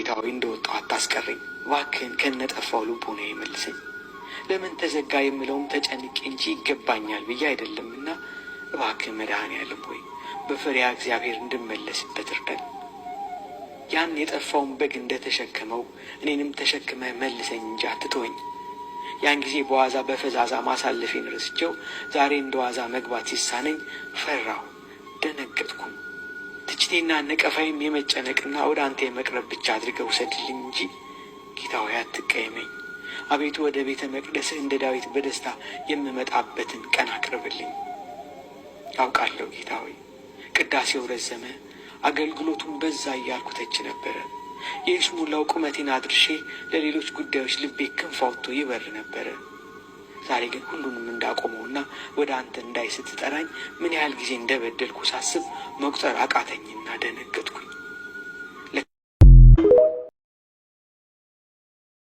ጌታዊ እንደወጣሁ አታስቀረኝ። እባክህን ከነጠፋው ልቦና ይመልሰኝ። ለምን ተዘጋ የምለውም ተጨንቄ እንጂ ይገባኛል ብዬ አይደለምና እባክህ መድኃኔዓለም ሆይ በፈሪሃ እግዚአብሔር እንድመለስበት እርዳኝ። ያን የጠፋውን በግ እንደተሸከመው እኔንም ተሸክመህ መልሰኝ እንጂ አትተወኝ። ያን ጊዜ በዋዛ በፈዛዛ ማሳለፌን ረስቼው ዛሬ እንደ ዋዛ መግባት ሲሳነኝ ፈራሁ፣ ደነገጥኩም። ትችቴና ነቀፋይም የመጨነቅና ወደ አንተ የመቅረብ ብቻ አድርገህ ውሰድልኝ እንጂ ጌታ ሆይ አትቀየመኝ። አቤቱ ወደ ቤተ መቅደስህ እንደ ዳዊት በደስታ የምመጣበትን ቀን አቅርብልኝ። አውቃለሁ ጌታ ሆይ ቅዳሴው ረዘመ፣ አገልግሎቱን በዛ እያልኩ ተች ነበረ። የይስሙላው ቁመቴን አድርሼ ለሌሎች ጉዳዮች ልቤ ክንፍ አውጥቶ ይበር ነበረ። ዛሬ ግን ሁሉንም እንዳቆመውና ወደ አንተ እንዳይ ስትጠራኝ ምን ያህል ጊዜ እንደበደልኩ ሳስብ መቁጠር አቃተኝና ደነገጥኩኝ።